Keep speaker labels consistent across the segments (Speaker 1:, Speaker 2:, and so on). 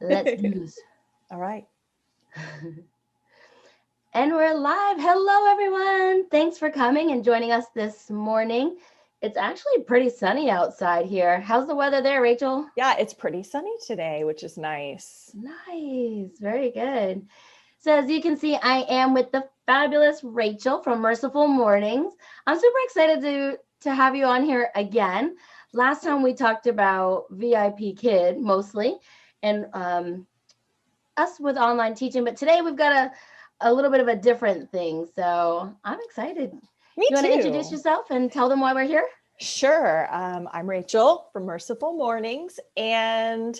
Speaker 1: Let's do this.
Speaker 2: All right.
Speaker 1: And we're live. Hello, everyone. Thanks for coming and joining us this morning. It's actually pretty sunny outside here. How's the weather there, Rachel?
Speaker 2: Yeah, it's pretty sunny today, which is nice.
Speaker 1: Nice. Very good. So as you can see, I am with the fabulous Rachel from Merciful Mornings. I'm super excited to have you on here again. Last time we talked about VIPKid mostly and us with online teaching, but today we've got a little bit of a different thing. So I'm excited.
Speaker 2: Me
Speaker 1: You want
Speaker 2: too.
Speaker 1: to introduce yourself and tell them why we're here?
Speaker 2: Sure. I'm Rachel from Merciful Mornings, and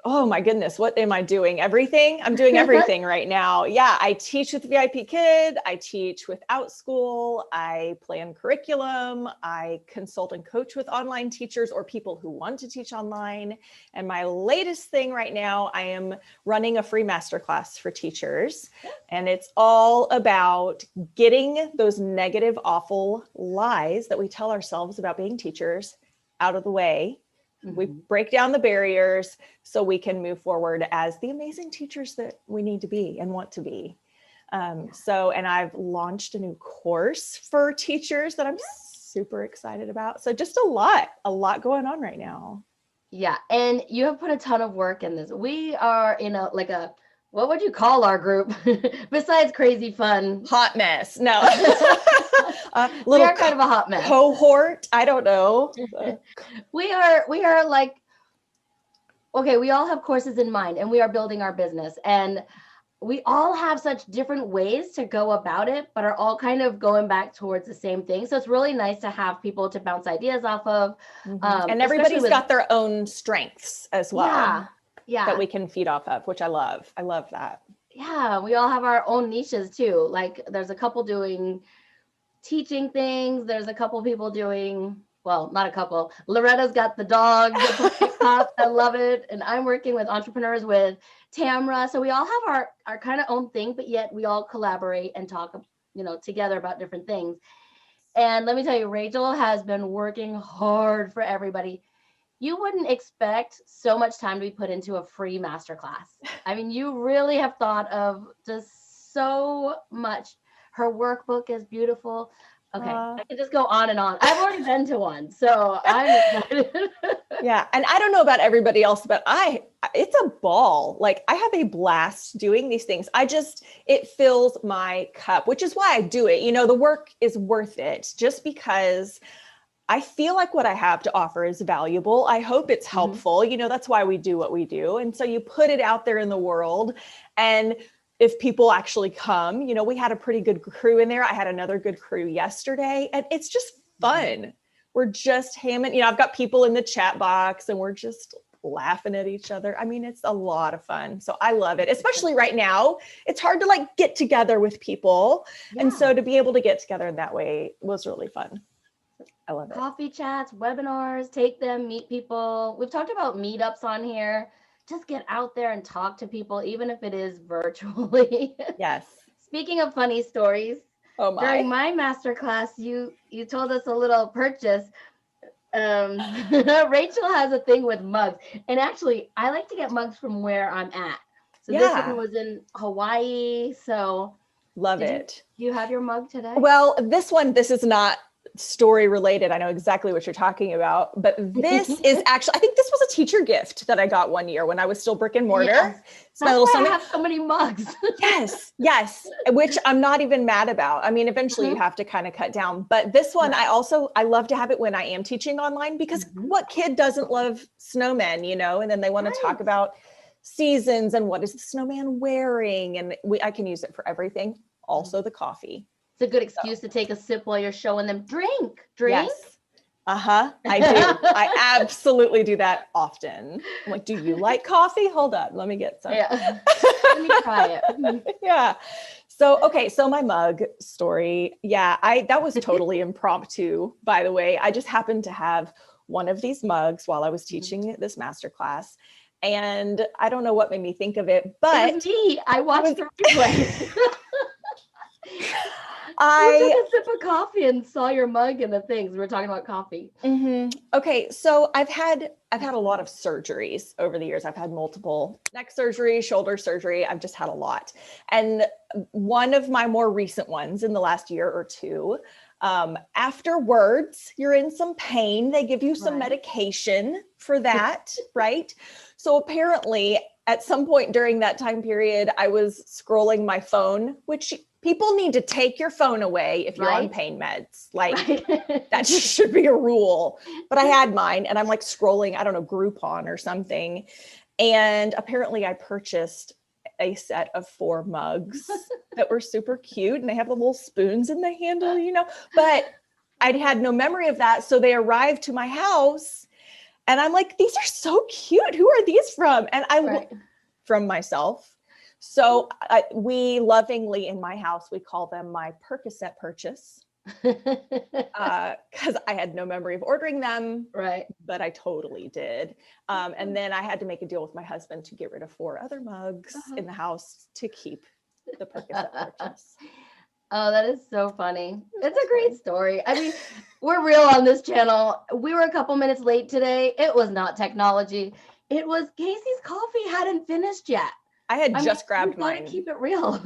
Speaker 2: oh my goodness, what am I doing? Everything? I'm doing everything right now. Yeah, I teach with VIPKid. I teach with Outschool. I plan curriculum. I consult and coach with online teachers or people who want to teach online. And my latest thing right now, I am running a free masterclass for teachers. And it's all about getting those negative, awful lies that we tell ourselves about being teachers out of the way. We break down the barriers so we can move forward as the amazing teachers that we need to be and want to be. And I've launched a new course for teachers that I'm super excited about. So just a lot going on right now.
Speaker 1: Yeah. And you have put a ton of work in this. We are in what would you call our group besides crazy fun?
Speaker 2: Hot mess. No.
Speaker 1: We are kind of a hot mess.
Speaker 2: Cohort. I don't know.
Speaker 1: We are like, okay, we all have courses in mind and we are building our business and we all have such different ways to go about it, but are all kind of going back towards the same thing. So it's really nice to have people to bounce ideas off of.
Speaker 2: And everybody's got their own strengths as well.
Speaker 1: Yeah.
Speaker 2: That we can feed off of, which I love. I love that.
Speaker 1: Yeah, we all have our own niches too. Like there's a couple doing teaching things. There's a couple people doing, well, not a couple. Loretta's got the dogs. I love it. And I'm working with entrepreneurs with Tamra. So we all have our kind of own thing, but yet we all collaborate and talk, together about different things. And let me tell you, Rachel has been working hard for everybody. You wouldn't expect so much time to be put into a free masterclass. I mean, you really have thought of just so much. Her workbook is beautiful. Okay, I can just go on and on. I've already been to one, so I'm excited.
Speaker 2: Yeah, and I don't know about everybody else, but it's a ball. Like I have a blast doing these things. It fills my cup, which is why I do it. The work is worth it just because I feel like what I have to offer is valuable. I hope it's helpful. That's why we do what we do. And so you put it out there in the world. And if people actually come, we had a pretty good crew in there. I had another good crew yesterday. And it's just fun. We're just hamming. I've got people in the chat box and we're just laughing at each other. I mean, it's a lot of fun. So I love it, especially right now. It's hard to get together with people. Yeah. And so to be able to get together in that way was really fun. I love it.
Speaker 1: Coffee chats, webinars, take them, meet people. We've talked about meetups on here. Just get out there and talk to people, even if it is virtually.
Speaker 2: Yes.
Speaker 1: Speaking of funny stories, during my masterclass, you told us a little purchase. Rachel has a thing with mugs. And actually, I like to get mugs from where I'm at. So this one was in Hawaii. So
Speaker 2: love it.
Speaker 1: Do you have your mug today?
Speaker 2: Well, this is not story related. I know exactly what you're talking about, but this is actually, I think this was a teacher gift that I got one year when I was still brick and mortar.
Speaker 1: Yes. That's why I have so many mugs.
Speaker 2: Yes, which I'm not even mad about. I mean, eventually you have to kind of cut down, but this one, I love to have it when I am teaching online because what kid doesn't love snowmen, and then they want to talk about seasons and what is the snowman wearing. And I can use it for everything. Also the coffee.
Speaker 1: It's a good excuse to take a sip while you're showing them. Drink.
Speaker 2: Yes. I do. I absolutely do that often. I'm like, do you like coffee? Hold up. Let me get some.
Speaker 1: Yeah. Let me try it.
Speaker 2: Yeah. So my mug story. Yeah. That was totally impromptu, by the way. I just happened to have one of these mugs while I was teaching this masterclass. And I don't know what made me think of it, but
Speaker 1: it was me. I watched the replay. I took a sip of coffee and saw your mug and the things. We were talking about coffee.
Speaker 2: Okay, so I've had a lot of surgeries over the years. I've had multiple neck surgery, shoulder surgery. I've just had a lot. And one of my more recent ones in the last year or two, afterwards, you're in some pain. They give you some medication for that, right? So apparently at some point during that time period, I was scrolling my phone, which people need to take your phone away if you're on pain meds. Like that just should be a rule. But I had mine and I'm like scrolling, I don't know, Groupon or something. And apparently I purchased a set of 4 mugs that were super cute. And they have the little spoons in the handle, you know, but I'd had no memory of that. So they arrived to my house and I'm like, these are so cute. Who are these from? And from myself. So we lovingly in my house, we call them my Percocet purchase because I had no memory of ordering them, but I totally did. And then I had to make a deal with my husband to get rid of 4 other mugs in the house to keep the Percocet purchase.
Speaker 1: Oh, that is so funny. It's a great story. I mean, we're real on this channel. We were a couple minutes late today. It was not technology. It was Casey's coffee hadn't finished yet.
Speaker 2: I had just grabbed mine.
Speaker 1: Keep it real.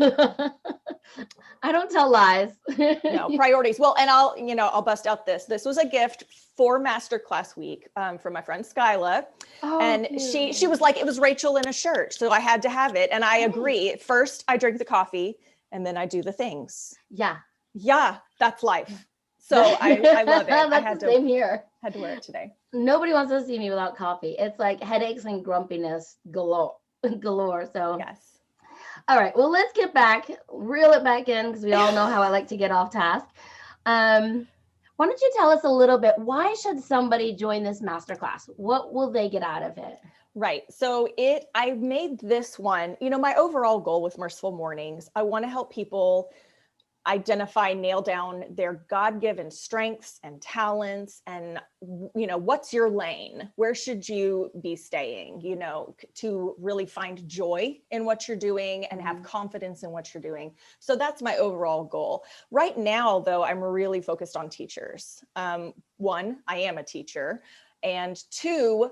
Speaker 1: I don't tell lies.
Speaker 2: No, priorities. Well, and I'll bust out this. This was a gift for Masterclass Week from my friend Skyla. And cute. she was like, it was Rachel in a shirt. So I had to have it. And I agree. First, I drink the coffee and then I do the things.
Speaker 1: Yeah.
Speaker 2: Yeah, that's life. So I love it.
Speaker 1: That's the same here.
Speaker 2: Had to wear it today.
Speaker 1: Nobody wants to see me without coffee. It's like headaches and grumpiness galore. So
Speaker 2: yes.
Speaker 1: All right. Well, let's get back, reel it back in because we all know how I like to get off task. Why don't you tell us a little bit? Why should somebody join this masterclass? What will they get out of it?
Speaker 2: Right. So I made this one, my overall goal with Merciful Mornings, I want to help people identify, nail down their God-given strengths and talents and, what's your lane? Where should you be staying, to really find joy in what you're doing and have confidence in what you're doing. So that's my overall goal. Right now, though, I'm really focused on teachers. 1, I am a teacher. And 2,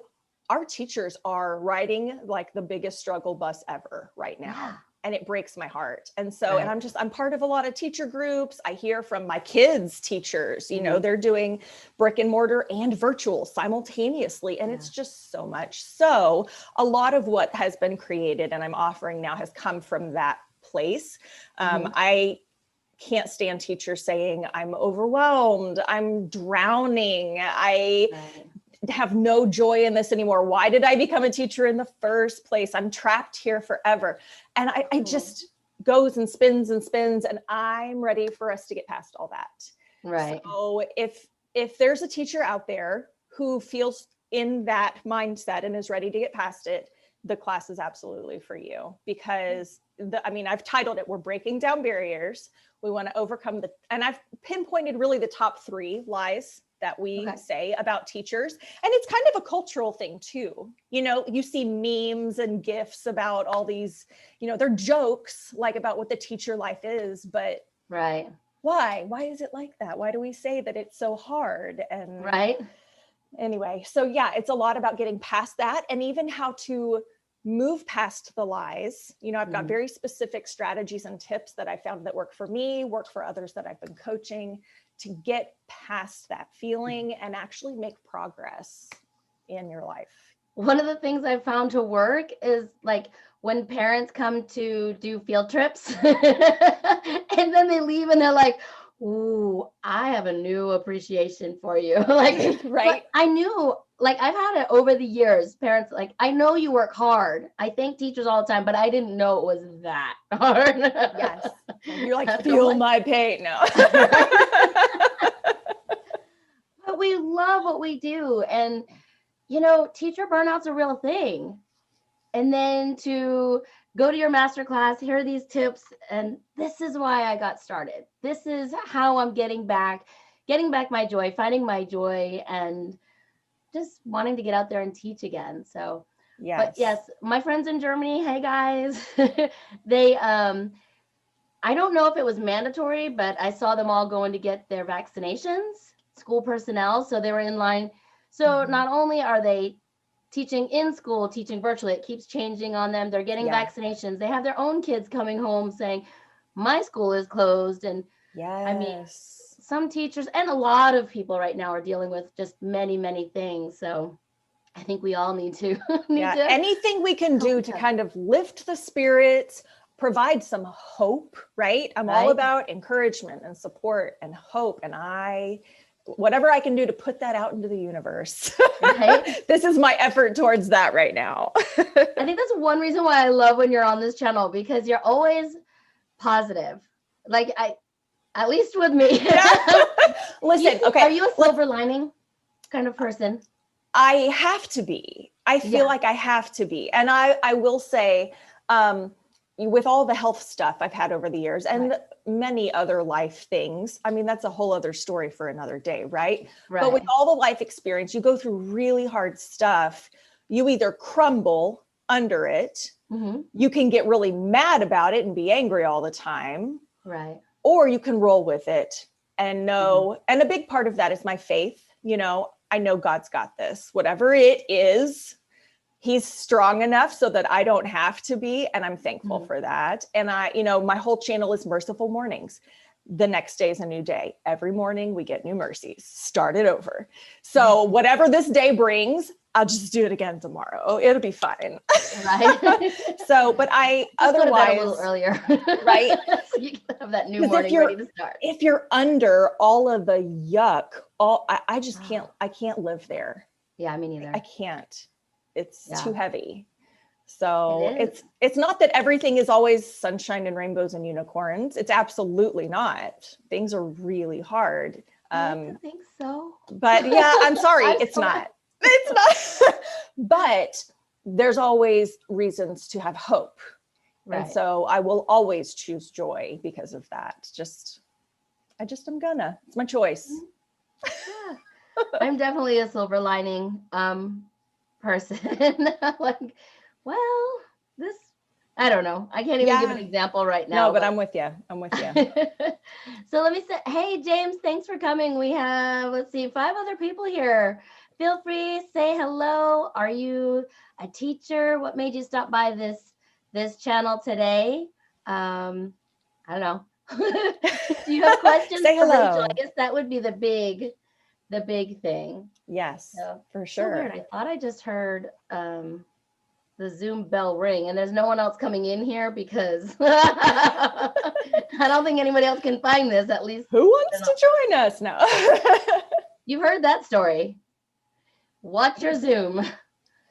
Speaker 2: our teachers are riding like the biggest struggle bus ever right now. Yeah. And it breaks my heart. And so, and I'm part of a lot of teacher groups. I hear from my kids' teachers, they're doing brick and mortar and virtual simultaneously. And it's just so much. So a lot of what has been created and I'm offering now has come from that place. I can't stand teachers saying, I'm overwhelmed, I'm drowning, I have no joy in this anymore. Why did I become a teacher in the first place? I'm trapped here forever. And I just goes and spins and I'm ready for us to get past all that.
Speaker 1: Right.
Speaker 2: So if there's a teacher out there who feels in that mindset and is ready to get past it, the class is absolutely for you because I've titled it, we're breaking down barriers. We want to overcome and I've pinpointed really the top 3 lies that we say about teachers. And it's kind of a cultural thing too. You see memes and GIFs about all these, they're jokes like about what the teacher life is, but why is it like that? Why do we say that it's so hard? And anyway, so yeah, it's a lot about getting past that and even how to move past the lies. I've got very specific strategies and tips that I found that work for me, work for others that I've been coaching to get past that feeling and actually make progress in your life.
Speaker 1: One of the things I've found to work is like when parents come to do field trips and then they leave and they're like, ooh, I have a new appreciation for you. Like, I knew, like I've had it over the years, parents like, I know you work hard. I thank teachers all the time, but I didn't know it was that hard.
Speaker 2: Yes. You're like, feel my pain. No.
Speaker 1: But we love what we do. And, teacher burnout's a real thing. And then to go to your masterclass, here are these tips. And this is why I got started. This is how I'm getting back my joy, finding my joy, and just wanting to get out there and teach again. So, but yes, my friends in Germany, hey guys, I don't know if it was mandatory, but I saw them all going to get their vaccinations, school personnel. So they were in line. So
Speaker 2: Mhm.
Speaker 1: not only are they teaching in school, teaching virtually, it keeps changing on them. They're getting
Speaker 2: Yeah.
Speaker 1: vaccinations. They have their own kids coming home saying, my school is closed. And I mean,
Speaker 2: Yes.
Speaker 1: some teachers and a lot of people right now are dealing with just many, many things. So I think we all need to need
Speaker 2: Yeah.
Speaker 1: to
Speaker 2: Anything we can
Speaker 1: help
Speaker 2: do
Speaker 1: each
Speaker 2: to
Speaker 1: other,
Speaker 2: kind of lift the spirits, provide some hope, right? I'm all
Speaker 1: right?
Speaker 2: about encouragement and support and hope. And whatever I can do to put that out into the universe.
Speaker 1: Right?
Speaker 2: This is my effort towards that right now.
Speaker 1: I think that's one reason why I love when you're on this channel, because you're always positive. Like at least with me.
Speaker 2: Yeah. Listen, okay.
Speaker 1: Are you a silver lining kind of person?
Speaker 2: I have to be. I feel like I have to be. And I will say, with all the health stuff I've had over the years and many other life things, I mean, that's a whole other story for another day, right? But with all the life experience, you go through really hard stuff. You either crumble under it, you can get really mad about it and be angry all the time,
Speaker 1: right?
Speaker 2: Or you can roll with it and know, and a big part of that is my faith. You know, I know God's got this, whatever it is, he's strong enough so that I don't have to be. And I'm thankful for that. And my whole channel is Merciful Mornings. The next day is a new day. Every morning we get new mercies, start it over. So whatever this day brings, I'll just do it again tomorrow. It'll be fine.
Speaker 1: Right.
Speaker 2: So, but otherwise,
Speaker 1: a little earlier,
Speaker 2: right?
Speaker 1: So you can have that new morning ready to start.
Speaker 2: If you're under all of the yuck, I just can't, I can't live there.
Speaker 1: Yeah, me neither.
Speaker 2: I can't. It's too heavy. So it's not that everything is always sunshine and rainbows and unicorns. It's absolutely not. Things are really hard.
Speaker 1: I like to think so.
Speaker 2: But yeah, I'm sorry. It's not. It's not. But there's always reasons to have hope. Right. And so I will always choose joy because of that. It's my choice.
Speaker 1: Yeah. I'm definitely a silver lining person. Like, well, I don't know. I can't even give an example right now.
Speaker 2: No, but I'm with you.
Speaker 1: So let me say, hey, James, thanks for coming. We have, 5 other people here. Feel free, say hello. Are you a teacher? What made you stop by this channel today? I don't know. Do you have questions
Speaker 2: say
Speaker 1: for
Speaker 2: hello.
Speaker 1: Rachel? I guess that would be the big thing.
Speaker 2: Yes,
Speaker 1: so,
Speaker 2: for sure.
Speaker 1: So weird. I thought I just heard the Zoom bell ring, and there's no one else coming in here because I don't think anybody else can find this. At least
Speaker 2: who wants to join us now?
Speaker 1: You've heard that story. Watch your Zoom.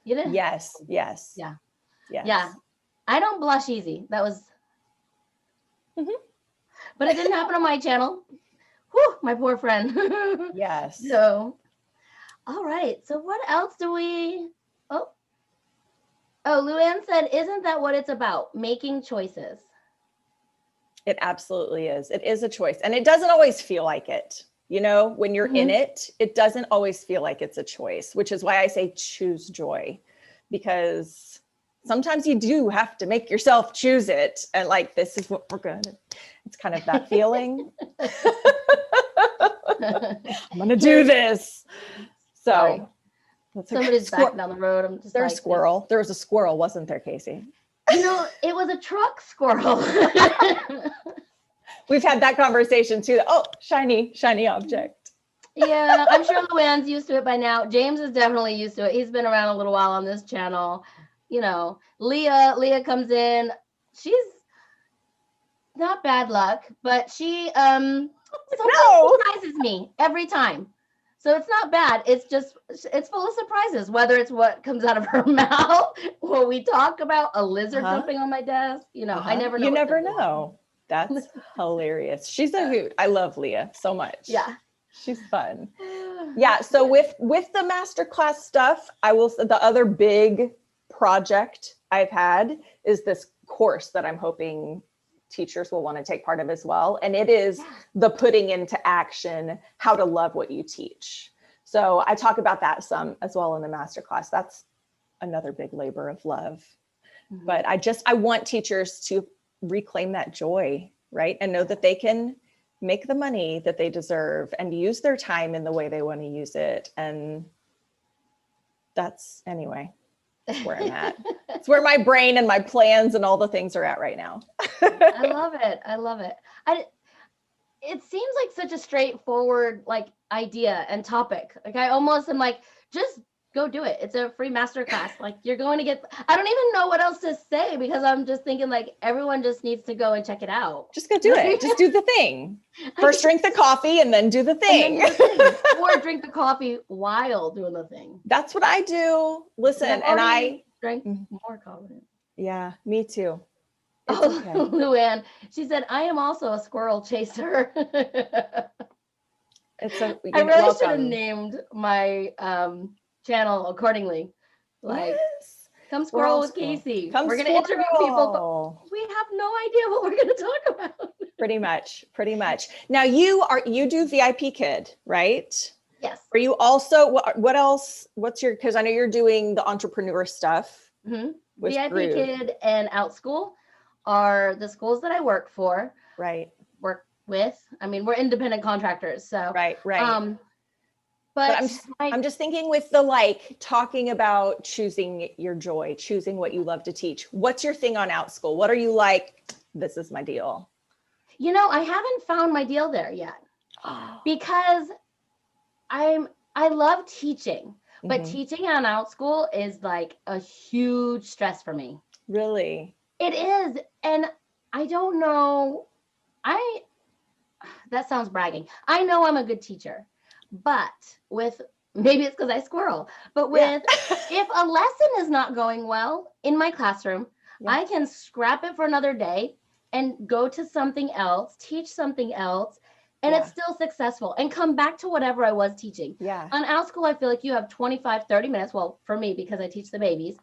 Speaker 1: You did?
Speaker 2: Yes.
Speaker 1: Yeah. I don't blush easy. That was, but it didn't happen on my channel. Whew, my poor friend.
Speaker 2: Yes.
Speaker 1: So, all right. So what else do we? Oh, Luann said, "Isn't that what it's about? Making choices."
Speaker 2: It absolutely is. It is a choice, and it doesn't always feel like it. You know, when you're in it, it doesn't always feel like it's a choice, which is why I say choose joy, because sometimes you do have to make yourself choose it. And like, this is what we're going to, it's kind of that feeling. I'm going to do this. So
Speaker 1: sorry. Somebody's back down the road. I'm just
Speaker 2: There's squirrel. There was a squirrel, wasn't there, Kasie?
Speaker 1: You know, it was a truck squirrel.
Speaker 2: We've had that conversation too. Oh, shiny object.
Speaker 1: Yeah, I'm sure Luann's used to it by now. James is definitely used to it. He's been around a little while on this channel. You know, Leah comes in. She's not bad luck, but she sometimes surprises me every time. So it's not bad. It's full of surprises, whether it's what comes out of her mouth or we talk about a lizard jumping on my desk. You know, I never know.
Speaker 2: You never know. That's hilarious. She's a hoot. I love Leah so much.
Speaker 1: Yeah.
Speaker 2: She's fun. Yeah. So with the masterclass stuff, I will say the other big project I've had is this course that I'm hoping teachers will want to take part of as well. And it is the putting into action how to love what you teach. So I talk about that some as well in the masterclass. That's another big labor of love. But I want teachers to reclaim that joy right? And know that they can make the money that they deserve and use their time in the way they want to use it. And that's, anyway, that's where I'm at. It's where my brain and my plans and all the things are at right now.
Speaker 1: I love it. I love it. It seems like such a straightforward like idea and topic. Like I almost am like, just go do it. It's a free masterclass. Like you're going to get, I don't even know what else to say because I'm just thinking like everyone just needs to go and check it out.
Speaker 2: Just go do it. Just do the thing. First drink the coffee and then do the thing.
Speaker 1: Or drink the coffee while doing the thing.
Speaker 2: That's what I do. Listen, and I
Speaker 1: drank more coffee.
Speaker 2: Yeah, me too. It's okay.
Speaker 1: Luann, she said, I am also a squirrel chaser. I really should have named my channel accordingly. Like, come squirrel with Kasie. We're going to interview people, but we have no idea what we're going to talk about.
Speaker 2: Pretty much. Now you do VIPKid, right?
Speaker 1: Yes.
Speaker 2: Are you also, what else, because I know you're doing the entrepreneur stuff.
Speaker 1: Mm-hmm. VIPKid and OutSchool are the schools that I work for.
Speaker 2: Right.
Speaker 1: Work with. I mean, we're independent contractors. So
Speaker 2: right.
Speaker 1: But
Speaker 2: I'm just thinking with the like talking about choosing your joy, choosing what you love to teach. What's your thing on OutSchool? What are you like? This is my deal.
Speaker 1: You know, I haven't found my deal there yet because I love teaching, but teaching on OutSchool is like a huge stress for me.
Speaker 2: Really?
Speaker 1: It is. And I don't know. That sounds bragging. I know I'm a good teacher, but maybe it's because I squirrel, but if a lesson is not going well in my classroom, I can scrap it for another day and go to something else, teach something else, and it's still successful and come back to whatever I was teaching.
Speaker 2: Yeah.
Speaker 1: On OutSchool, I feel like you have 25, 30 minutes. Well, for me, because I teach the babies,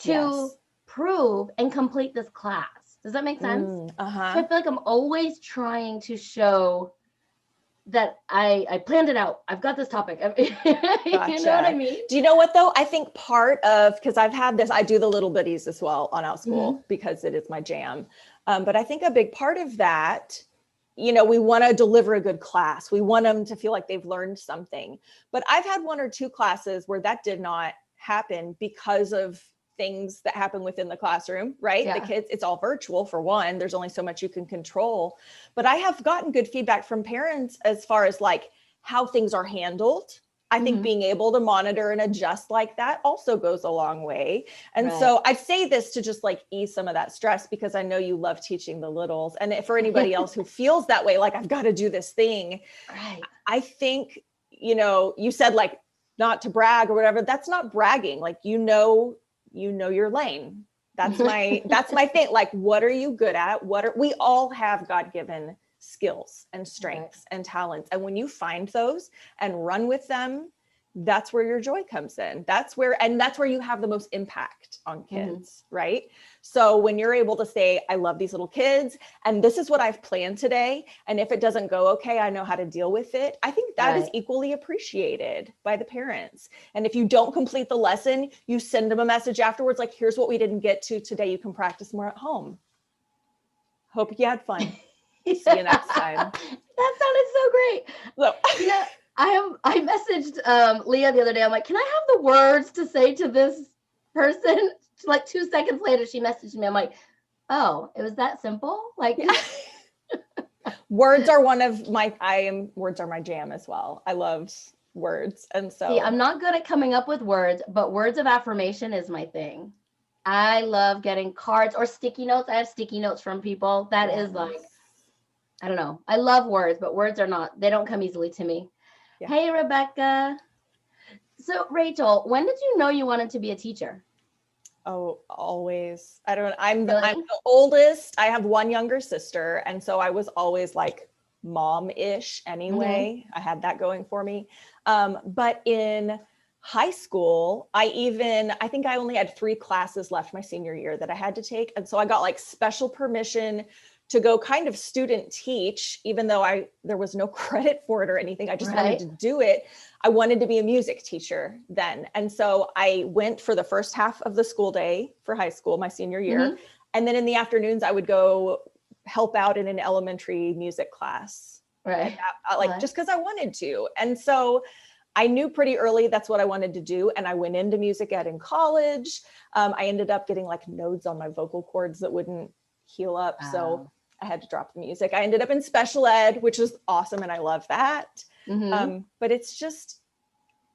Speaker 1: to prove and complete this class. Does that make sense? So I feel like I'm always trying to show that I planned it out. I've got this topic. Gotcha. You know what I mean?
Speaker 2: Do you know what though? I think part of, because I've had this, I do the little bitties as well on OutSchool because it is my jam. But I think a big part of that, you know, we want to deliver a good class. We want them to feel like they've learned something. But I've had 1 or 2 classes where that did not happen because of things that happen within the classroom, right? The kids, it's all virtual for one. There's only so much you can control. But I have gotten good feedback from parents as far as like how things are handled. I think being able to monitor and adjust like that also goes a long way. And so I'd say this to just like ease some of that stress, because I know you love teaching the littles. And for anybody else who feels that way, like I've got to do this thing.
Speaker 1: Right.
Speaker 2: I think, you know, you said like not to brag or whatever. That's not bragging. Like, you know your lane. That's my thing. Like, what are you good at? We all have God-given skills and strengths and talents. And when you find those and run with them, that's where your joy comes in. That's where you have the most impact on kids, right? So when you're able to say, I love these little kids and this is what I've planned today, and if it doesn't go okay, I know how to deal with it. I think that is equally appreciated by the parents. And if you don't complete the lesson, you send them a message afterwards, like, here's what we didn't get to today. You can practice more at home. Hope you had fun. See you next time.
Speaker 1: That sounded so great.
Speaker 2: So,
Speaker 1: yeah. I messaged Leah the other day. I'm like, can I have the words to say to this person? Like 2 seconds later, she messaged me. I'm like, oh, it was that simple? Like,
Speaker 2: words are words are my jam as well. I love words. And so
Speaker 1: I'm not good at coming up with words, but words of affirmation is my thing. I love getting cards or sticky notes. I have sticky notes from people. That is like, I don't know. I love words, but words they don't come easily to me. Yeah. Hey, Rebecca. So Rachel, when did you know you wanted to be a teacher?
Speaker 2: Oh, always. I'm the oldest. I have 1 younger sister. And so I was always like mom-ish anyway. I had that going for me. But in high school, I think I only had 3 classes left my senior year that I had to take. And so I got like special permission to go kind of student teach, even though there was no credit for it or anything. I just wanted to do it. I wanted to be a music teacher then. And so I went for the first half of the school day for high school, my senior year. And then in the afternoons, I would go help out in an elementary music class.
Speaker 1: Right.
Speaker 2: Just because I wanted to. And so I knew pretty early that's what I wanted to do. And I went into music ed in college. I ended up getting like nodes on my vocal cords that wouldn't heal up. So I had to drop the music. I ended up in special ed, which is awesome. And I love that. But it's just,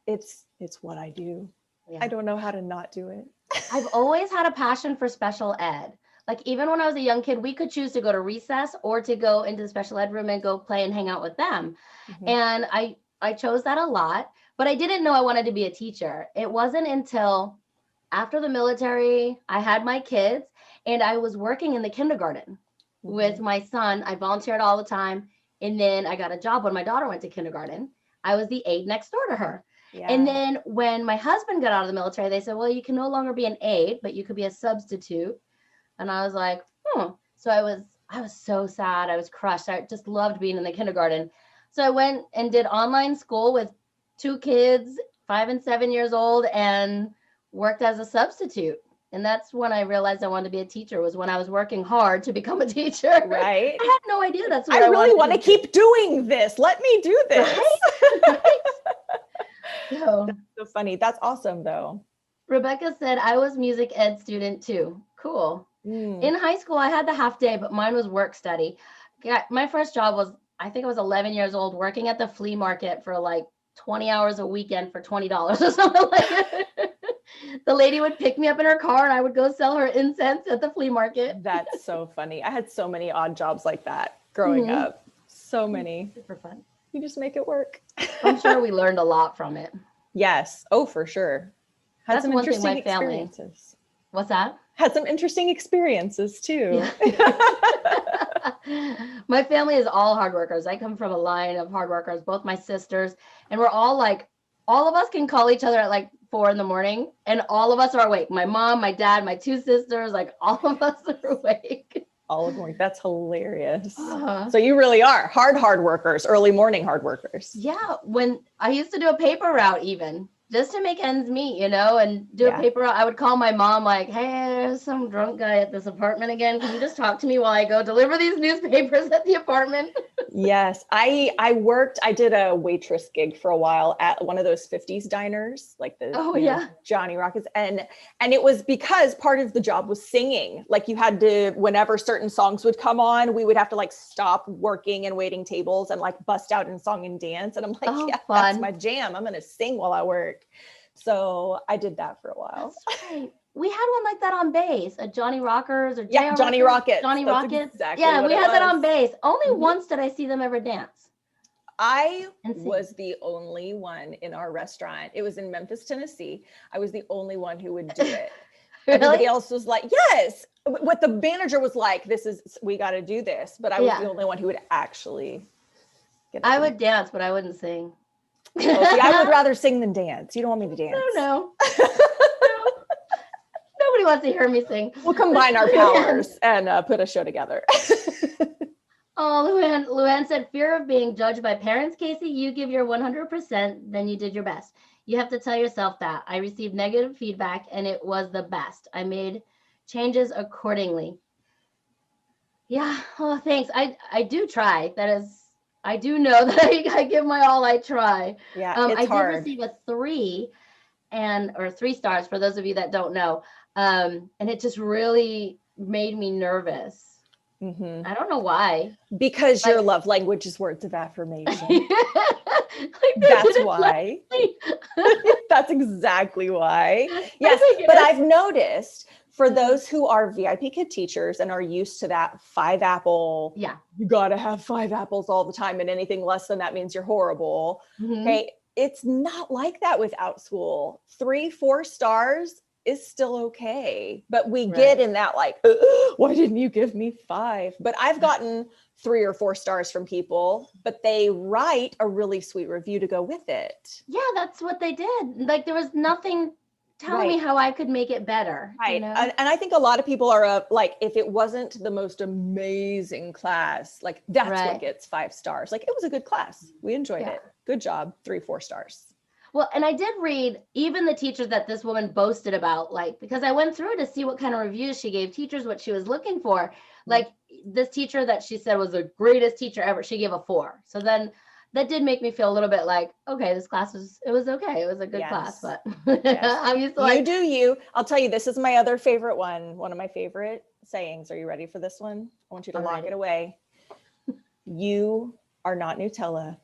Speaker 2: it's what I do. Yeah. I don't know how to not do it.
Speaker 1: I've always had a passion for special ed. Like even when I was a young kid, we could choose to go to recess or to go into the special ed room and go play and hang out with them. And I chose that a lot, but I didn't know I wanted to be a teacher. It wasn't until after the military, I had my kids and I was working in the kindergarten with my son. I volunteered all the time. And then I got a job when my daughter went to kindergarten. I was the aide next door to her. Yeah. And then when my husband got out of the military, they said, well, you can no longer be an aide, but you could be a substitute. And I was like, So I was so sad. I was crushed. I just loved being in the kindergarten. So I went and did online school with 2 kids, 5 and 7 years old, and worked as a substitute. And that's when I realized I wanted to be a teacher, was when I was working hard to become a teacher.
Speaker 2: Right.
Speaker 1: I had no idea that's what
Speaker 2: I really want to keep doing this. Let me do this.
Speaker 1: Right? So,
Speaker 2: that's so funny. That's awesome though.
Speaker 1: Rebecca said, I was music ed student too. Cool. In high school, I had the half day, but mine was work study. My first job was, I think I was 11 years old, working at the flea market for like 20 hours a weekend for $20 or something like that. The lady would pick me up in her car and I would go sell her incense at the flea market.
Speaker 2: That's so funny. I had so many odd jobs like that growing up. So many.
Speaker 1: Super fun.
Speaker 2: You just make it work.
Speaker 1: I'm sure we learned a lot from it.
Speaker 2: Yes. Oh, for sure. Had
Speaker 1: That's
Speaker 2: some
Speaker 1: one thing
Speaker 2: interesting
Speaker 1: my family.
Speaker 2: experiences.
Speaker 1: What's that?
Speaker 2: Had some interesting experiences too.
Speaker 1: Yeah. My family is all hard workers. I come from a line of hard workers, both my sisters, and we're all like, all of us can call each other at like 4 a.m. and all of us are awake. My mom, my dad, my 2 sisters, like all of us are awake.
Speaker 2: All of them. That's hilarious. So you really are hard workers, early morning hard workers.
Speaker 1: Yeah. When I used to do a paper route even just to make ends meet, and do a paper route. I would call my mom like, hey, there's some drunk guy at this apartment again. Can you just talk to me while I go deliver these newspapers at the apartment?
Speaker 2: Yes. I did a waitress gig for a while at one of those 50s diners, like the Johnny Rockets. And it was because part of the job was singing. Like you had to, whenever certain songs would come on, we would have to like stop working and waiting tables and like bust out in song and dance. And I'm like,
Speaker 1: fun.
Speaker 2: That's my jam. I'm going to sing while I work. So I did that for a while.
Speaker 1: That's right. We had one like that on base at Johnny Rockers or
Speaker 2: Johnny Rockets.
Speaker 1: Johnny Rockets.
Speaker 2: Exactly
Speaker 1: we had that on base. Only once did I see them ever dance.
Speaker 2: I was the only one in our restaurant. It was in Memphis, Tennessee. I was the only one who would do it.
Speaker 1: Really?
Speaker 2: Everybody else was like, yes. What the manager was like, we got to do this. But I was the only one who would actually get it.
Speaker 1: I would dance, but I wouldn't sing.
Speaker 2: Oh, see, I would rather sing than dance. You don't want me to dance.
Speaker 1: No. Nobody wants to hear me sing.
Speaker 2: We'll combine our powers and put a show together.
Speaker 1: Oh, Luann said, fear of being judged by parents, Kasie. You give your 100%, then you did your best. You have to tell yourself that. I received negative feedback and it was the best. I made changes accordingly. Yeah. Oh, thanks. I do try. I do know that I give my all. I try.
Speaker 2: Yeah, it's
Speaker 1: I
Speaker 2: hard.
Speaker 1: did receive a 3 or 3 stars for those of you that don't know. And it just really made me nervous. I don't know why.
Speaker 2: Because your love language is words of affirmation. That's why. That's exactly why. Yes, but I've noticed for those who are VIPKid teachers and are used to that 5 apple, you got to have 5 apples all the time, and anything less than that means you're horrible. Okay, it's not like that with Outschool. 3, 4 stars is still okay, but we get in that like, why didn't you give me 5? But I've gotten 3 or 4 stars from people, but they write a really sweet review to go with it.
Speaker 1: Yeah, that's what they did. Like there was nothing telling me how I could make it better.
Speaker 2: Right. And I think a lot of people are like, if it wasn't the most amazing class, like that's what gets 5 stars. Like it was a good class. We enjoyed it. Good job. 3, 4 stars.
Speaker 1: Well, and I did read even the teachers that this woman boasted about, like, because I went through to see what kind of reviews she gave teachers, what she was looking for. Like this teacher that she said was the greatest teacher ever, she gave a 4. So then that did make me feel a little bit like, okay, this class was okay. It was a good class, but
Speaker 2: Yes.
Speaker 1: I'm used to
Speaker 2: You
Speaker 1: like,
Speaker 2: do you. I'll tell you, this is my other favorite one of my favorite sayings. Are you ready for this one? I want you to
Speaker 1: I'm
Speaker 2: lock
Speaker 1: ready.
Speaker 2: it away. You are not Nutella.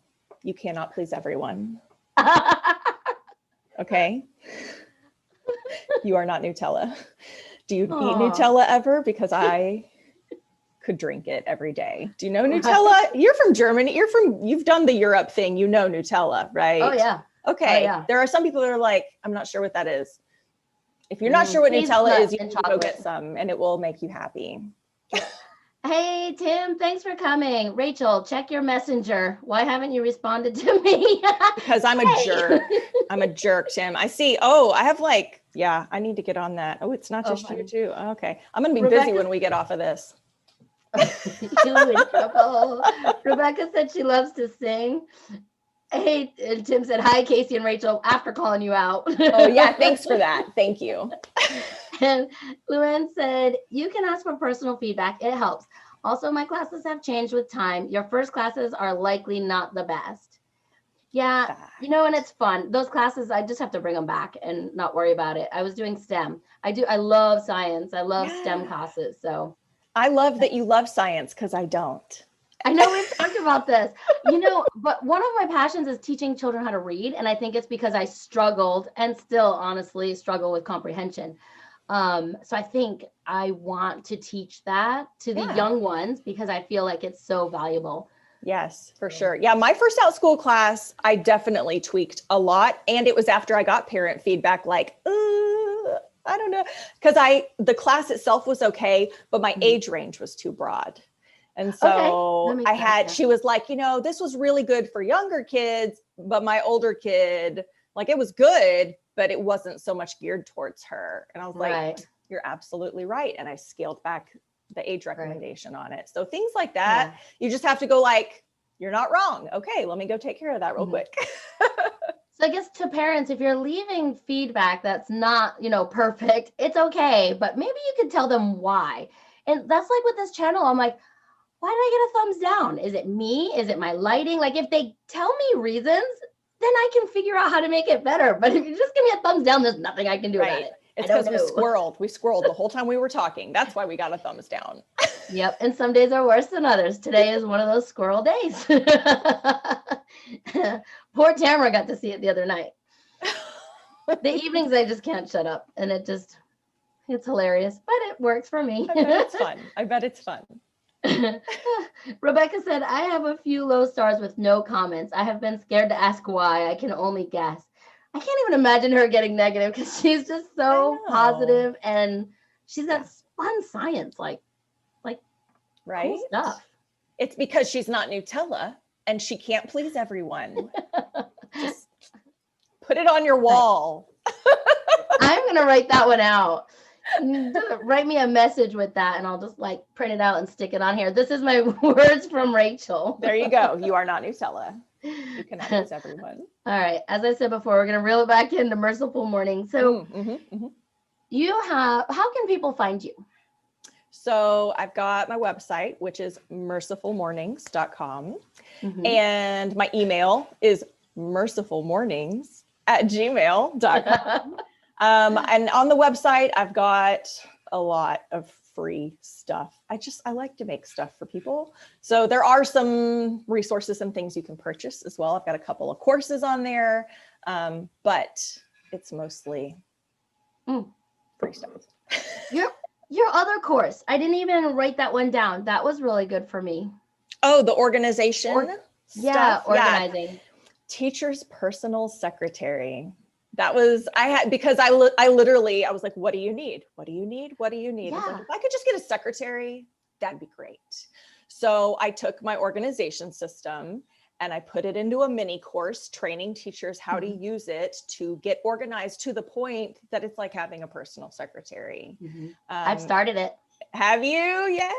Speaker 2: You cannot please everyone. Okay? You are not Nutella. Do you eat Nutella ever? Because I could drink it every day. Do you know Nutella? You're from Germany. You've done the Europe thing. You know Nutella, right?
Speaker 1: Oh yeah.
Speaker 2: Okay.
Speaker 1: Oh, yeah.
Speaker 2: There are some people that are like, I'm not sure what that is. If you're not sure what Nutella is, you can go get some and it will make you happy.
Speaker 1: Hey, Tim, thanks for coming. Rachel, check your messenger. Why haven't you responded to me?
Speaker 2: Because I'm a jerk. I'm a jerk, Tim. I see. Oh, I have like, yeah, I need to get on that. Oh, it's not just you too. Okay. I'm going to be busy when we get off of this.
Speaker 1: You in trouble. Rebecca said she loves to sing. Hey, and Tim said, hi, Kasie and Rachel, after calling you out.
Speaker 2: Oh, yeah. Thanks for that. Thank you.
Speaker 1: And Luann said, you can ask for personal feedback. It helps. Also, my classes have changed with time. Your first classes are likely not the best. Yeah, you know, and it's fun. Those classes, I just have to bring them back and not worry about it. I was doing STEM. I love science. I love STEM classes. So
Speaker 2: I love that you love science because I don't.
Speaker 1: I know we've talked about this, you know, but one of my passions is teaching children how to read. And I think it's because I struggled and still honestly struggle with comprehension. So I think I want to teach that to the young ones because I feel like it's so valuable.
Speaker 2: Yes, for sure. Yeah, my first out school class, I definitely tweaked a lot. And it was after I got parent feedback like, I don't know, because the class itself was okay, but my age range was too broad. And so she was like, you know, this was really good for younger kids, but my older kid, like it was good, but it wasn't so much geared towards her. And I was like, you're absolutely right. And I scaled back the age recommendation on it. So things like that, you just have to go like, you're not wrong. Okay, let me go take care of that real quick.
Speaker 1: So I guess to parents, if you're leaving feedback that's not, you know, perfect, it's okay. But maybe you could tell them why. And that's like with this channel, I'm like, why did I get a thumbs down? Is it me? Is it my lighting? Like if they tell me reasons, then I can figure out how to make it better. But if you just give me a thumbs down, there's nothing I can do about it.
Speaker 2: It's because we squirreled. We squirreled the whole time we were talking. That's why we got a thumbs down.
Speaker 1: Yep. And some days are worse than others. Today is one of those squirrel days. Poor Tamara got to see it the other night. The evenings, I just can't shut up. And it's hilarious, but it works for me.
Speaker 2: I bet it's fun. I bet it's fun.
Speaker 1: Rebecca said, I have a few low stars with no comments. I have been scared to ask why. I can only guess. I can't even imagine her getting negative because she's just so positive and she's got fun science, like cool stuff.
Speaker 2: It's because she's not Nutella and she can't please everyone. Just put it on your wall.
Speaker 1: I'm gonna write that one out. Write me a message with that and I'll just like print it out and stick it on here. This is my words from Rachel.
Speaker 2: There you go. You are not Nutella. You cannot please everyone.
Speaker 1: All right. As I said before, we're going to reel it back into Merciful Mornings. So how can people find you?
Speaker 2: So I've got my website, which is mercifulmornings.com. And my email is mercifulmornings@gmail.com. And on the website, I've got a lot of free stuff. I like to make stuff for people. So there are some resources and things you can purchase as well. I've got a couple of courses on there, but it's mostly free stuff.
Speaker 1: Your other course, I didn't even write that one down. That was really good for me.
Speaker 2: Oh, the organization stuff?
Speaker 1: Organizing.
Speaker 2: Yeah. Teacher's personal secretary. That was, because I was like, what do you need? What do you need? What do you need?
Speaker 1: Yeah.
Speaker 2: Like, if I could just get a secretary, that'd be great. So I took my organization system and I put it into a mini course, training teachers how to use it to get organized to the point that it's like having a personal secretary.
Speaker 1: I've started it.
Speaker 2: Have you? Yay.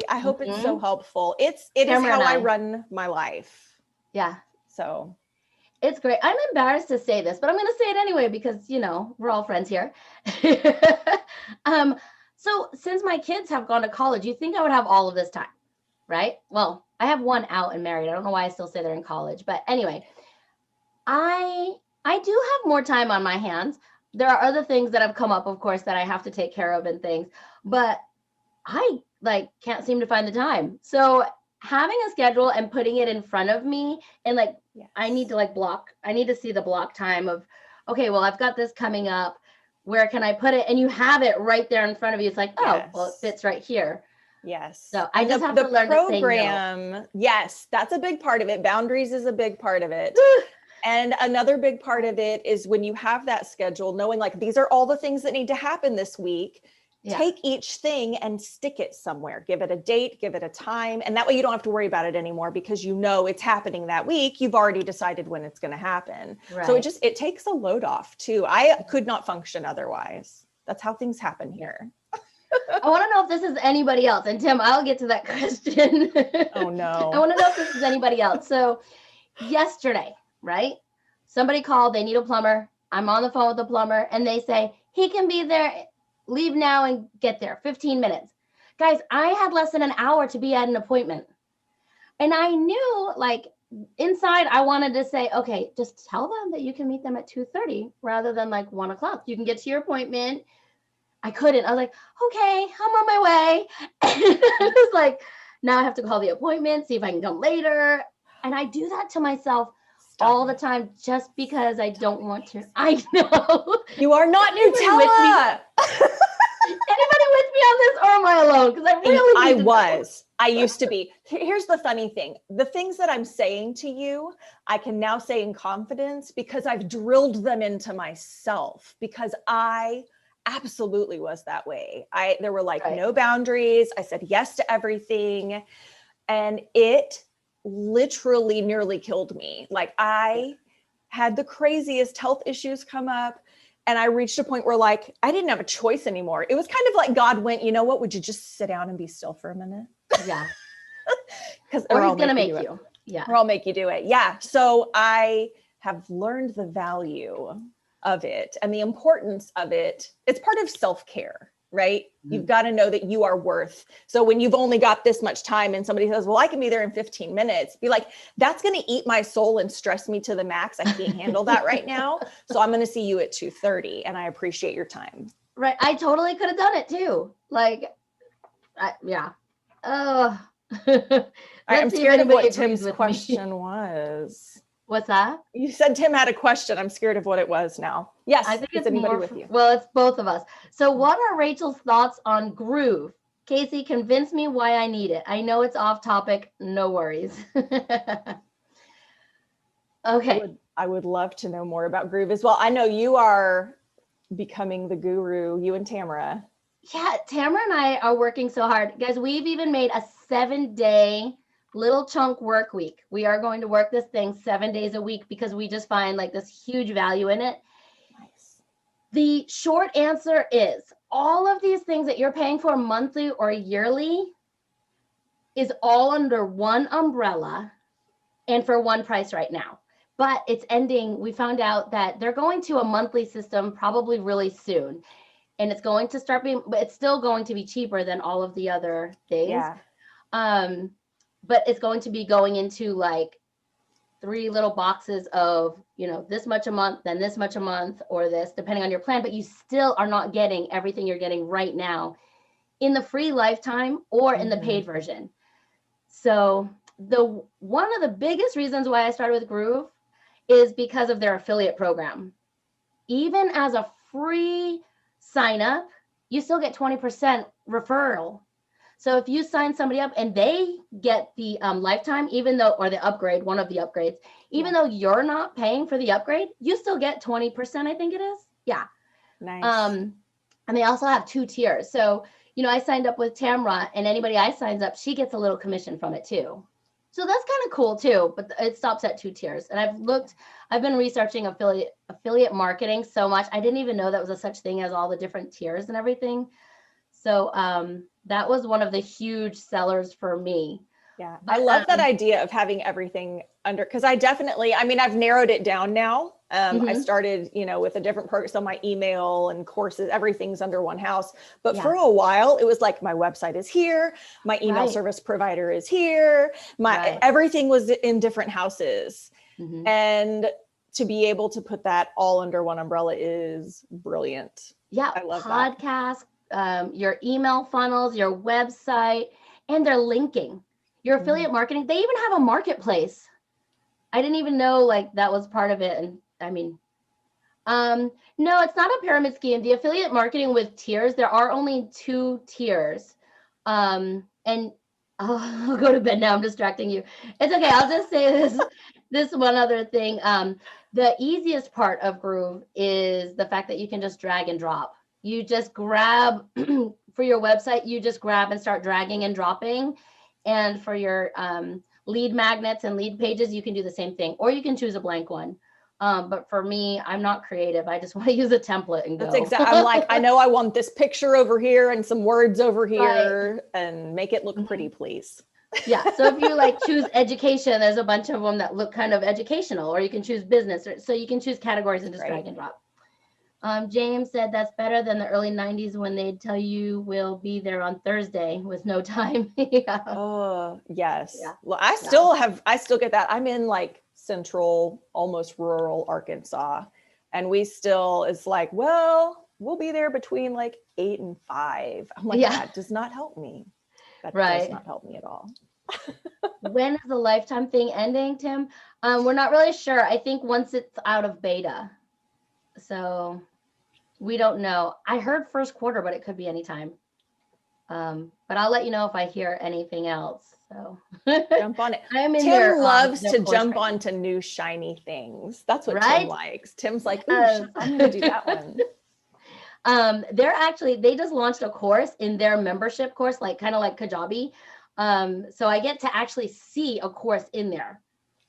Speaker 2: I hope it's so helpful. It is how I run my life.
Speaker 1: Yeah.
Speaker 2: So.
Speaker 1: It's great. I'm embarrassed to say this, but I'm going to say it anyway because, you know, we're all friends here. So since my kids have gone to college, you think I would have all of this time, right? Well, I have one out and married. I don't know why I still say they're in college, but anyway, I I do have more time on my hands. There are other things that have come up, of course, that I have to take care of and things, but I like can't seem to find the time. So having a schedule and putting it in front of me and like I need
Speaker 2: Yes.
Speaker 1: to like block, I need to see the block time of, okay, well, I've got this coming up. Where can I put it? And you have it right there in front of you. It's like, oh, well, it
Speaker 2: Yes.
Speaker 1: fits right here.
Speaker 2: Yes.
Speaker 1: So I
Speaker 2: And
Speaker 1: just have
Speaker 2: the
Speaker 1: to learn to say no.
Speaker 2: program, yes, that's a big part of it. Boundaries is a big part of it. And another big part of it is when you have that schedule, knowing like these are all the things that need to happen this week.
Speaker 1: Yeah.
Speaker 2: Take each thing and stick it somewhere. Give it a date, give it a time. And that way you don't have to worry about it anymore because you know it's happening that week. You've already decided when it's going to happen.
Speaker 1: Right.
Speaker 2: So it takes a load off too. I could not function otherwise. That's how things happen here.
Speaker 1: I want to know if this is anybody else. And Tim, I'll get to that question.
Speaker 2: Oh no.
Speaker 1: I want to know if this is anybody else. So yesterday, right? Somebody called, they need a plumber. I'm on the phone with the plumber and they say, he can be there, leave now and get there, 15 minutes. Guys, I had less than an hour to be at an appointment. And I knew like inside I wanted to say, okay, just tell them that you can meet them at 2:30 rather than like 1:00. You can get to your appointment. I couldn't. I was like, okay, I'm on my way. It was like, now I have to call the appointment, see if I can come later. And I do that to myself all the time just because I don't want to. I know.
Speaker 2: You are not Nutella.
Speaker 1: Anybody with me on this or am I alone? Because I really
Speaker 2: I used to be. Here's the funny thing. The things that I'm saying to you, I can now say in confidence because I've drilled them into myself because I absolutely was that way. There were like no boundaries. I said yes to everything. And it literally nearly killed me. Like I had the craziest health issues come up. And I reached a point where like, I didn't have a choice anymore. It was kind of like God went, you know what, would you just sit down and be still for a minute?
Speaker 1: Yeah.
Speaker 2: Or
Speaker 1: he's going to make you. Yeah.
Speaker 2: Or I'll make you do it. Yeah. So I have learned the value of it and the importance of it. It's part of self-care, right? Mm-hmm. You've got to know that you are worth. So when you've only got this much time and somebody says, well, I can be there in 15 minutes, be like, that's going to eat my soul and stress me to the max. I can't handle that right now. So I'm going to see you at 2:30 and I appreciate your time.
Speaker 1: Right. I totally could have done it too. Like, yeah. Oh,
Speaker 2: I'm scared of what Tim's question was.
Speaker 1: What's that?
Speaker 2: You said Tim had a question. I'm scared of what it was now. Yes.
Speaker 1: I think it's
Speaker 2: anybody
Speaker 1: more
Speaker 2: with you.
Speaker 1: Well, it's both of us. So what are Rachel's thoughts on Groove? Kasie, convince me why I need it. I know it's off topic. No worries. Okay.
Speaker 2: I would love to know more about Groove as well. I know you are becoming the guru, you and Tamara.
Speaker 1: Yeah, Tamara and I are working so hard. Guys, we've even made a 7-day little chunk work week. We are going to work this thing 7 days a week because we just find like this huge value in it.
Speaker 2: Nice.
Speaker 1: The short answer is all of these things that you're paying for monthly or yearly is all under one umbrella and for one price right now. But it's ending. We found out that they're going to a monthly system probably really soon. And it's going to start being, but it's still going to be cheaper than all of the other things.
Speaker 2: Yeah.
Speaker 1: But it's going to be going into like 3 little boxes of, you know, this much a month, then this much a month, or this, depending on your plan. But you still are not getting everything you're getting right now in the free lifetime or in the paid version. So one of the biggest reasons why I started with Groove is because of their affiliate program. Even as a free sign up, you still get 20% referral. So if you sign somebody up and they get the lifetime, even though, or the upgrade, one of the upgrades, even though you're not paying for the upgrade, you still get 20%, I think it is. Yeah.
Speaker 2: Nice.
Speaker 1: And they also have 2 tiers. So, you know, I signed up with Tamra and anybody I signs up, she gets a little commission from it too. So that's kind of cool too, but it stops at 2 tiers. And I've been researching affiliate marketing so much. I didn't even know that was a such thing as all the different tiers and everything. So that was one of the huge sellers for me.
Speaker 2: Yeah.
Speaker 1: But,
Speaker 2: I love that idea of having everything under, because I've narrowed it down now. I started, with a different program. So my email and courses, everything's under one house. But for a while, it was like my website is here, my email service provider is here, everything was in different houses. And to be able to put that all under one umbrella is brilliant.
Speaker 1: Yeah.
Speaker 2: I love
Speaker 1: podcast, your email funnels, your website, and they're linking. Your affiliate marketing, they even have a marketplace. I didn't even know like that was part of it. And I mean, no, it's not a pyramid scheme. The affiliate marketing with tiers, there are only 2 tiers. And I'll go to bed now. I'm distracting you. It's okay. I'll just say this one other thing. The easiest part of Groove is the fact that you can just drag and drop. You just grab for your website, you just grab and start dragging and dropping. And for your lead magnets and lead pages, you can do the same thing, or you can choose a blank one. But for me, I'm not creative. I just want to use a template and go.
Speaker 2: That's exactly. I'm like, I know I want this picture over here and some words over here and make it look pretty, please.
Speaker 1: Yeah. So if you like choose education, there's a bunch of them that look kind of educational, or you can choose business. So you can choose categories and just drag and drop. James said that's better than the early 90s when they'd tell you we'll be there on Thursday with no time. Yeah.
Speaker 2: Oh, yes. Yeah. Well, I still get that. I'm in like central, almost rural Arkansas. And it's like, well, we'll be there between like 8 and 5. I'm like, that does not help me. That does not help me at all.
Speaker 1: When is the lifetime thing ending, Tim? We're not really sure. I think once it's out of beta. So we don't know. I heard first quarter, but it could be anytime. But I'll let you know if I hear anything else. So
Speaker 2: jump on it.
Speaker 1: Tim
Speaker 2: loves to jump onto new shiny things. That's what Tim likes. Tim's like, ooh, I'm going to do that one.
Speaker 1: They just launched a course in their membership course, like kind of like Kajabi. So I get to actually see a course in there.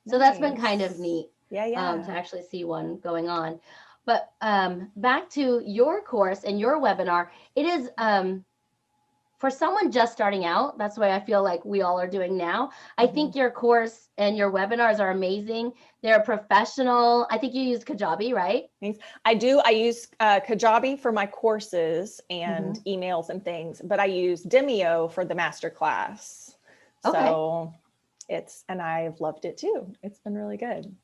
Speaker 1: So that's been kind of neat. To actually see one going on. But back to your course and your webinar, it is for someone just starting out. That's why I feel like we all are doing now. I think your course and your webinars are amazing. They're professional. I think you use Kajabi, right?
Speaker 2: Thanks. I do. I use Kajabi for my courses and emails and things, but I use Demio for the masterclass. So and I've loved it too. It's been really good.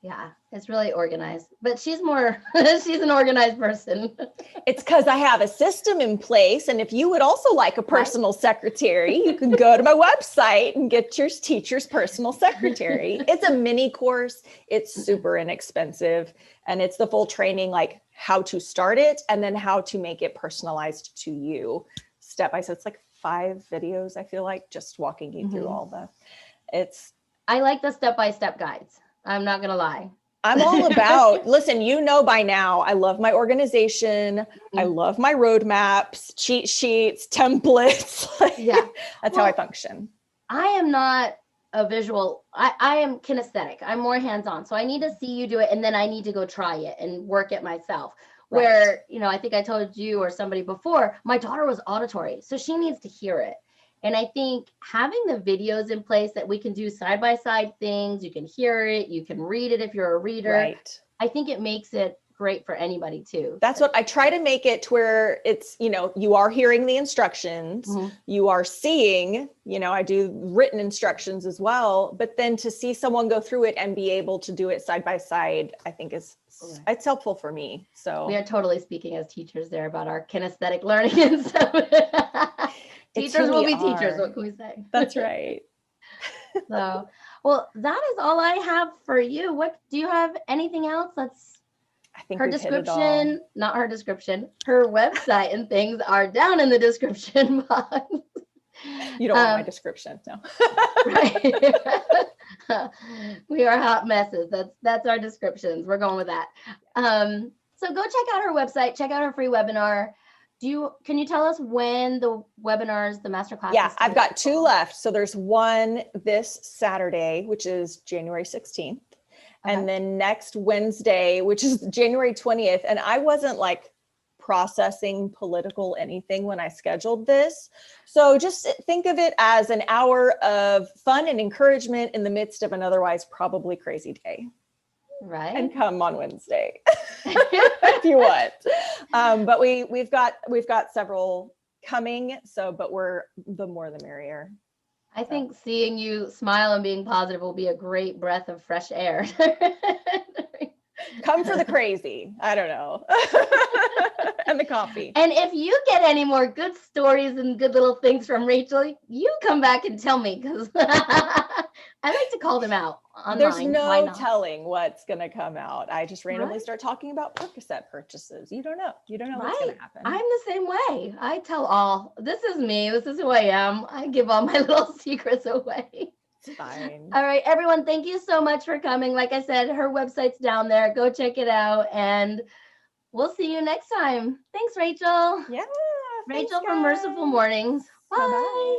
Speaker 1: Yeah, it's really organized, but she's an organized person.
Speaker 2: It's because I have a system in place. And if you would also like a personal secretary, you can go to my website and get your teacher's personal secretary. It's a mini course. It's super inexpensive. And it's the full training, like how to start it and then how to make it personalized to you step by step. It's like 5 videos, I feel like, just walking you through all I
Speaker 1: like the step-by-step guides. I'm not going to lie.
Speaker 2: I'm all about, listen, by now, I love my organization. I love my roadmaps, cheat sheets, templates. That's how I function.
Speaker 1: I am not a visual. I am kinesthetic. I'm more hands-on. So I need to see you do it. And then I need to go try it and work it myself. Where, I think I told you or somebody before, my daughter was auditory. So she needs to hear it. And I think having the videos in place that we can do side-by-side things, you can hear it, you can read it if you're a reader. Right. I think it makes it great for anybody too.
Speaker 2: That's what I try to make it to where it's, you are hearing the instructions, you are seeing, I do written instructions as well, but then to see someone go through it and be able to do it side by side, I think it's helpful for me. So
Speaker 1: we are totally speaking as teachers there about our kinesthetic learning and stuff. Teachers will be teachers. What can we say?
Speaker 2: That's right.
Speaker 1: So, well, that is all I have for you. What do you have? Anything else?
Speaker 2: I think
Speaker 1: her description, not her description, her website and things are down in the description box.
Speaker 2: You don't want my description, no.
Speaker 1: Right. We are hot messes. That's our descriptions. We're going with that. So go check out her website. Check out her free webinar. Can you tell us when the webinars, the masterclass?
Speaker 2: Yeah, I've got 2 left. So there's one this Saturday, which is January 16th. And then next Wednesday, which is January 20th. And I wasn't like processing political anything when I scheduled this. So just think of it as an hour of fun and encouragement in the midst of an otherwise probably crazy day.
Speaker 1: Right.
Speaker 2: And come on Wednesday if you want. But we've got several coming. So, but the more the merrier.
Speaker 1: I think seeing you smile and being positive will be a great breath of fresh air.
Speaker 2: Come for the crazy. I don't know. And the coffee.
Speaker 1: And if you get any more good stories and good little things from Rachel, you come back and tell me, because I like to call them out online.
Speaker 2: There's no telling what's going to come out. I just randomly
Speaker 1: Right.
Speaker 2: start talking about Percocet purchases. You don't know. You don't know what's
Speaker 1: Right.
Speaker 2: going to happen.
Speaker 1: I'm the same way. I tell all. This is me. This is who I am. I give all my little secrets away.
Speaker 2: It's fine.
Speaker 1: All right, everyone, thank you so much for coming. Like I said, her website's down there. Go check it out, and we'll see you next time. Thanks, Rachel.
Speaker 2: Yeah.
Speaker 1: Rachel from Merciful Mornings. Bye.
Speaker 2: Bye-bye.